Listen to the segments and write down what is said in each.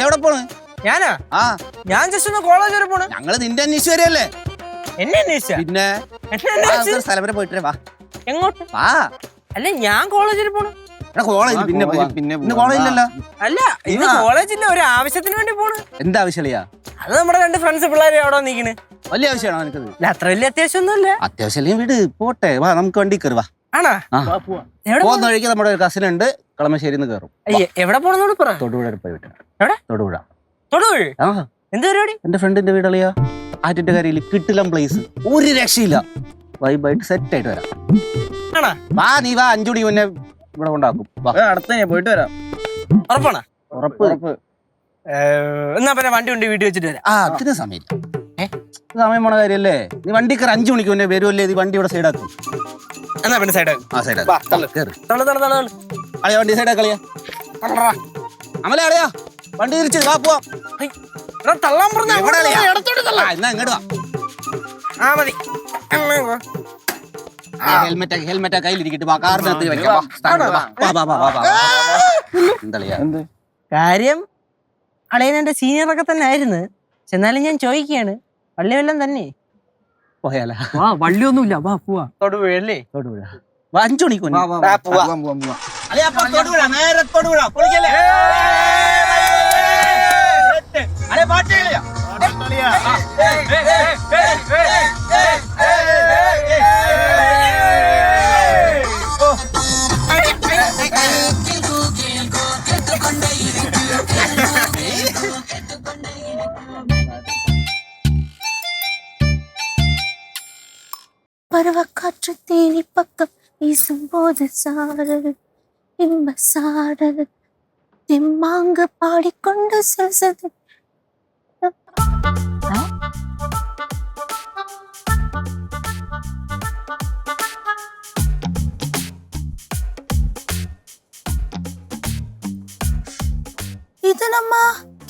എവിടെ പോണ്? ഞാനാ? ഞാൻ ജസ്റ്റ് ഒന്ന് കോളേജ് വരെ പോണ്. ഞങ്ങള് നിന്റെ അന്വേഷിച്ചു വരെയല്ലേ? എന്നെ അന്വേഷിച്ച? പിന്നെ സ്ഥലം വരെ പോയിട്ടേ വാ. എങ്ങോട്ട്? വാ. അല്ല ഞാൻ കോളേജിൽ പോണു. കോളേജ് പിന്നെ കോളേജിലല്ലോ. അല്ല ഇന്ന് കോളേജില്ല, ഒരു ആവശ്യത്തിന് വേണ്ടി പോണ്. എന്താവശ്യമില്ല? അത് നമ്മുടെ 2 ഫ്രണ്ട്സ് പിള്ളേര് അവിടെ നിക്കണ്. വലിയ ആവശ്യമാണോ നിനക്കത്? അത്ര വലിയ അത്യാവശ്യമൊന്നുമില്ല. അത്യാവശ്യം വീട് പോട്ടെ, വാ നമുക്ക് വണ്ടി കയറി വാ. ആണാ? പോകുന്ന വഴിക്ക് നമ്മുടെ ഒരു കസിൻ ഉണ്ട്, കളമശ്ശേരിന്ന് കയറും. എവിടെ പോണെന്നോട് പറ. തൊടുപുഴ പോയി വിട്ടു. എവിടെ? തൊടുപുഴ. തൊടുപുഴ? എന്ത് പരിപാടി? എന്റെ ഫ്രണ്ടിന്റെ വീടളിയാ, ആറ്റിന്റെ കരയിൽ കിട്ടില്ല പ്ലേസ്, ഒരു രക്ഷയില്ല. വൈബായിട്ട് സെറ്റ് ആയിട്ട് വരാം. വാ നീ വാ, 5 മണി മുന്നേ ഇവിടെ കൊണ്ടാക്കും. അടുത്ത പോയിട്ട് വരാം. ഉറപ്പാണ്? ഉറപ്പ്. എന്നാ പിന്നെ വണ്ടി കൊണ്ട് വീട്ടിൽ വെച്ചിട്ട് വരാം. അതിന് സമയമില്ല. സമയം പോണ കാര്യല്ലേ? നീ വണ്ടി കയറി 5 മണിക്ക് മുന്നേ വരുമല്ലേ? നീ വണ്ടി ഇവിടെ സൈഡാക്കും. എന്നാ പിന്നെ സൈഡാക്കും. അളിയാ വണ്ടി സൈഡാക്കളിയാ. അമല അളിയാ വണ്ടി തിരിച്ച് വാ പോവാം. തള്ളാൻ പറഞ്ഞ എന്നാ ഇങ്ങോട്ട് വാ. മതി. ഹെൽമെറ്റാ കയ്യിലിരിക്കട്ട് വാ, കാറിനകത്ത് വെക്കാം. എന്താ കാര്യം? അളിയൻ എന്റെ സീനിയറൊക്കെ തന്നെ ആയിരുന്നു. എന്നാലും ഞാൻ ചോദിക്കുകയാണ്, വള്ളി വല്ലം തന്നെ പോയാലാ? വള്ളിയൊന്നുമില്ല, വാ പോവാ. തൊടുപുഴയല്ലേ? തൊടുപുഴ. 5 മണിക്ക് നേരെ തൊടുപുഴ. பருவக்காற்று தேனி பக்கம் வீசும்போது சாரல் இன்ப சாரல் தெம்மாங்கு பாடிக்கொண்டு செல்சது. இது நம்ம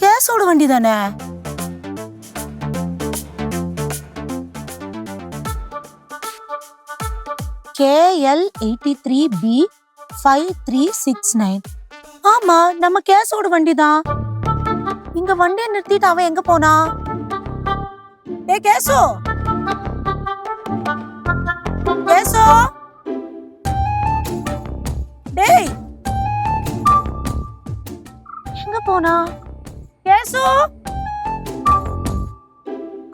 கேஸோட வண்டி தானே? KL 83B 5369. ஆமா, நம்ம கேஸோட வண்டி தான். இங்க வண்டியை நிறுத்திட்டு அவன் எங்க போனா? கேசோ, கேசோ, டேய் எங்க போனா? கேசோ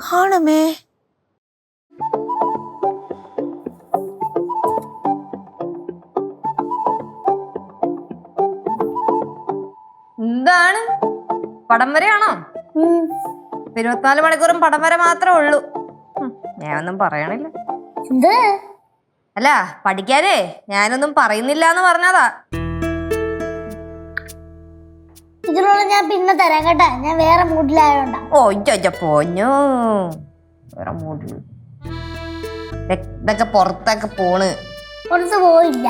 காணுமே. എന്താണ് പടം വരെയാണോ? 24 മണിക്കൂറും പടം വരെ മാത്രമേ ഉള്ളൂ. ഞാനൊന്നും പറയണില്ല. അല്ല പഠിക്കാനേ ഞാനൊന്നും പറയുന്നില്ല എന്ന് പറഞ്ഞതാ. ഇതിലുള്ള ഞാൻ പിന്നെ തരാം കേട്ടാ, ഞാൻ വേറെ മൂഡിലായോണ്ടാ. പോഞ്ഞോ വേറെ മൂഡില് ഇതൊക്കെ പുറത്തൊക്കെ പോണ്. പുറത്ത് പോയില്ല.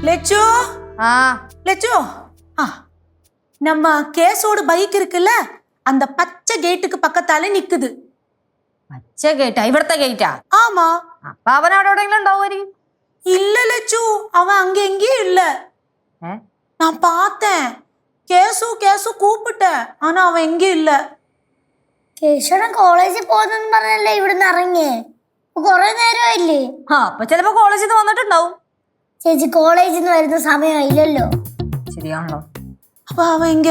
லெச்சு லெச்சு, நம்ம கேஸோட பைக் இருக்குல்ல, அந்த பச்சை கேட்டுக்கு பக்கத்தால நிக்குது. പച്ച ഗേറ്റാ? ഇവിടത്തെ ഗേറ്റാ? ஆமா. അപ്പൊ അവൻ അവിടെ എവിടെയെങ്കിലും ഉണ്ടാവുമായിരിക്കും. இல்ல லெச்சு, அவன் அங்க எங்கேயும் இல்ல. நான் பார்த்தேன், கேசு கூப்பிட்டேன், ஆனா அவன் எங்கேயும் இல்ல. കേശവൻ കോളേജിൽ പോകുന്നെന്ന് പറഞ്ഞല്ലേ ഇവിടുന്ന് ഇറങ്ങി? കൊറേ നേരമായില്ലേ? അപ്പൊ ചിലപ്പോ കോളേജിൽ നിന്ന് വന്നിട്ടുണ്ടാവും. ചേച്ചി കോളേജിൽ നിന്ന് വരുന്ന സമയമില്ലല്ലോ. ശരിയാണല്ലോ. அப்ப அவன் எங்க?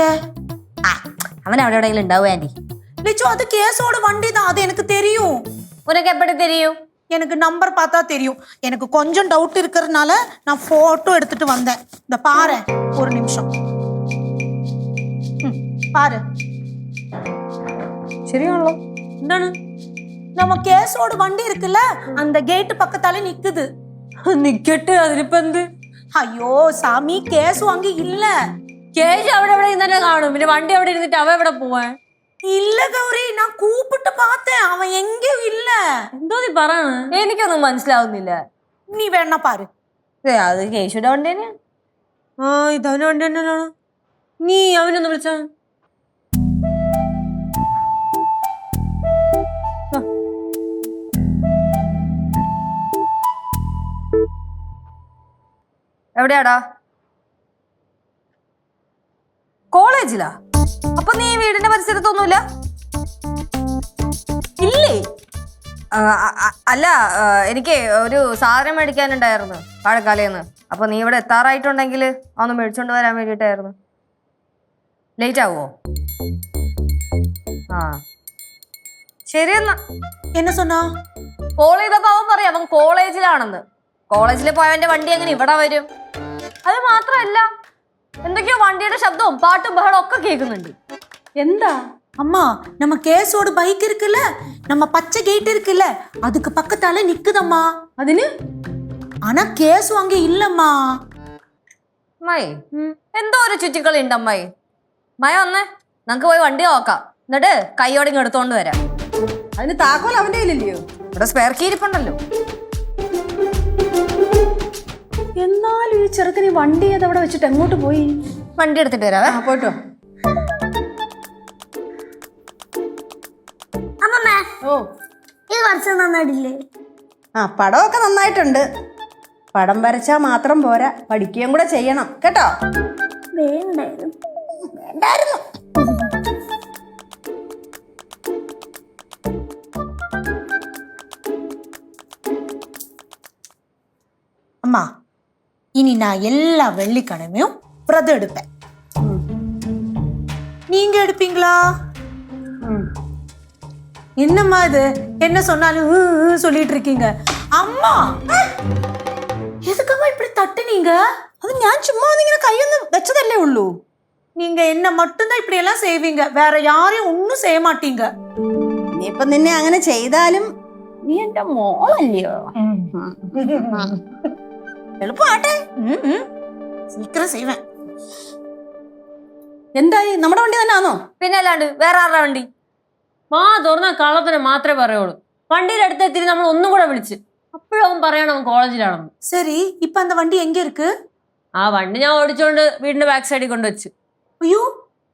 അവൻ അവിടെ എവിടെയെങ്കിലും ഉണ്ടാവും ആന്റി. லெச்சு, அது கேஸோட வண்டி தான், அது எனக்கு தெரியும். உனக்கு எப்படி தெரியும்? எனக்கு நம்பர் பார்த்தா தெரியும். எனக்கு கொஞ்சம் டவுட் இருக்கிறதுனால நான் போட்டோ எடுத்துட்டு வந்தேன். இந்த பாரு, ஒரு நிமிஷம் பாரு. ശരിയാണല്ലോ. എന്താണ്? நம்ம கேஸோட வண்டி இருக்குல்ல, அந்த கேட் பக்கத்தால நிக்குது. നിക്കട്ടെ, അതിനിപ്പോ എന്ത്? അയ്യോ സാമി, കേസു അങ്കി ഇല്ല. കേസ് അവിടെ എവിടെ തന്നെ കാണും, പിന്നെ വണ്ടി അവിടെ ഇരുന്നിട്ട് അവ എവിടെ പോവാൻ? ഇല്ല ഗൗരി, ഞാൻ കൂപ്പിട്ട് പാത്തേ, അവൻ എങ്കിലും ഇല്ല. എന്തോ നീ പറയണ? എനിക്കൊന്നും മനസ്സിലാവുന്നില്ല. നീ വേണ പാര്. അത് കേശുടെ വണ്ടി തന്നെയാ. ഇതവന്റെ വണ്ടി തന്നെയാണ്. നീ അവനൊന്ന് വിളിച്ച. എവിടെയാടാ? കോളേജിലാ? അപ്പൊ നീ വീടിന്റെ പരിസരത്തൊന്നുമില്ല? ഇല്ലേ? അല്ല, എനിക്ക് ഒരു സാധനം മേടിക്കാനുണ്ടായിരുന്നു വാഴക്കാലേന്ന്. അപ്പൊ നീ ഇവിടെ എത്താറായിട്ടുണ്ടെങ്കിൽ ഒന്ന് മേടിച്ചോണ്ട് വരാൻ വേണ്ടിട്ടായിരുന്നു. ലേറ്റ് ആവോ? ആ ശരി എന്നാ. என்ன சொன்னா? കോൾ ചെയ്തപ്പോ അവൻ പറയാം അവൻ കോളേജിലാണെന്ന്. കോളേജിൽ പോയവന്റെ വണ്ടി എങ്ങനെ ഇവിടെ വരും? അത് മാത്രല്ല, എന്തൊക്കെയോ വണ്ടിയുടെ ശബ്ദവും പാട്ടും ബഹളവും ഒക്കെ കേൾക്കുന്നുണ്ട്. എന്താ? அம்மா, நம்ம கேஸோட பைக் இருக்குல்ல, நம்ம பச்சை கேட் இருக்குல்ல, அதுக்கு பக்கத்தால நிக்குதம்மா. അതിന്? ஆனா கேஸ் அங்க இல்லம்மா. അമ്മായി എന്തോ ഒരു ചുറ്റിക്കളി ഉണ്ട് അമ്മായി. മയ വന്നേ, നമുക്ക് പോയി വണ്ടി നോക്കാം, എന്നിട്ട് കൈയോടെ ഇങ്ങ് എടുത്തോണ്ട് വരാം. അതിന് താക്കോൽ അവന്റെ കയ്യിലില്ലയോ? ഇവിടെ സ്പെയർ കീ ഇരിപ്പുണ്ടല്ലോ. എന്നാലും ഈ ചെറുക്കന് വണ്ടി അതവിടെ വെച്ചിട്ട് എങ്ങോട്ട് പോയി? വണ്ടി എടുത്തിട്ട് വരാവേ. പോയിട്ടോ. ഓ, ഇത് കുറച്ച് നന്നായിട്ടില്ലേ? ആ പടമൊക്കെ നന്നായിട്ടുണ്ട്. പടം വരച്ചാൽ മാത്രം പോരാ, പഠിക്കുകയും കൂടെ ചെയ്യണം കേട്ടോ. വേണ്ടായിരുന്നു. அம்மா, இனி நான் எல்லா வெள்ளிக்கிழமையும் விரதம் எடுப்பேன். நீங்க எடுப்பீங்களா? என்னம்மா இது, என்ன சொன்னாலும் சொல்லிட்டு இருக்கீங்க. அம்மா, எதுக்கம்மா இப்படி தட்டுனீங்க? അത് ഞാൻ ചുമ്മാ ഇങ്ങനെ കൈയൊന്ന് വെച്ചതല്ലേ ഉള്ളൂ. நீங்க என்ன மட்டும்தான் இப்படி எல்லாம் செய்வீங்க, வேற யாரையும் ஒன்னும் செய்ய மாட்டீங்க. ഇനിയിപ്പൊ നിന്നെ അങ്ങനെ ചെയ്താലും നീ എന്റെ മോളല്ലയോ? എളുപ്പമാട്ടെ, சீக்கிரம் செய்வேன். എന്തായി? നമ്മുടെ വണ്ടി തന്നെ ആണോ? പിന്നെ അല്ലാണ്ട് വേറെ ആരുടെ വണ്ടി? മാ തുറന്ന കള്ളത്തിന് മാത്രമേ പറയുള്ളൂ. വണ്ടിയുടെ അടുത്തെത്തിരി നമ്മൾ ഒന്നും കൂടെ വിളിച്ച്, അപ്പോഴും അവൻ പറയണം അവൻ കോളേജിലാണെന്ന്. சரி, இப்ப அந்த வண்டி எங்க இருக்கு? ആ വണ്ടി ഞാൻ ഓടിച്ചോണ്ട് വീടിന്റെ ബാക്ക് സൈഡിൽ കൊണ്ടുവച്ച്. ஐயோ,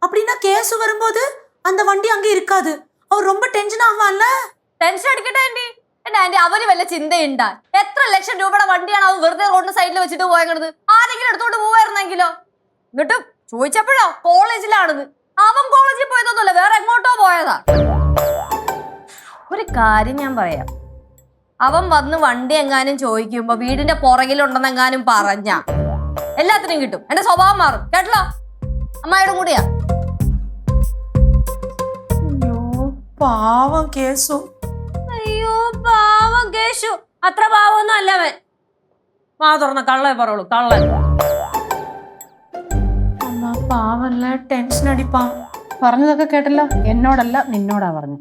அப்படின்னா கேஸ் வரும்போது அந்த வண்டி அங்க இருக்காது. அவர் ரொம்ப டென்ஷன் ஆவான்ல. ടെൻഷൻ അടിക്കട്ടെ ആന്റി. എന്റെ ആന്റി, അവന് വല്ല ചിന്തയുണ്ടാ? എത്ര ലക്ഷം രൂപയുടെ വണ്ടിയാണ് അവൻ വെറുതെ റോഡിന് സൈഡിൽ വെച്ചിട്ട് പോയത്? ആരെങ്കിലും എടുത്തോണ്ട് പോവായിരുന്നെങ്കിലോ? എന്നിട്ട് ചോദിച്ചപ്പോഴോ കോളേജിലാണെന്ന്. അവൻ കോളേജിൽ പോയതൊന്നുമല്ല, വേറെ എങ്ങോട്ടോ പോയതാ. ഒരു കാര്യം ഞാൻ പറയാം, അവൻ വന്ന് വണ്ടി എങ്ങാനും ചോദിക്കുമ്പോ വീടിന്റെ പുറകിലുണ്ടെന്നെങ്ങാനും പറഞ്ഞ എല്ലാത്തിനും കിട്ടും. എന്റെ സ്വഭാവം മാറും കേട്ടല്ലോ. അമ്മായിയുടെ കൂടിയാ. ஐயோ, பாவம் கேசு. അയ്യോ പാവം കേശു. അത്ര പാവമൊന്നും അല്ല അവൻ. മാ തുറന്ന കള്ളേ പറയുള്ളൂ, കള്ളൻ. அம்மா பாவம்ல, டென்ஷன் அடிப்பான். പറഞ്ഞതൊക്കെ കേട്ടല്ലോ. എന്നോടല്ല നിന്നോടാ പറഞ്ഞു.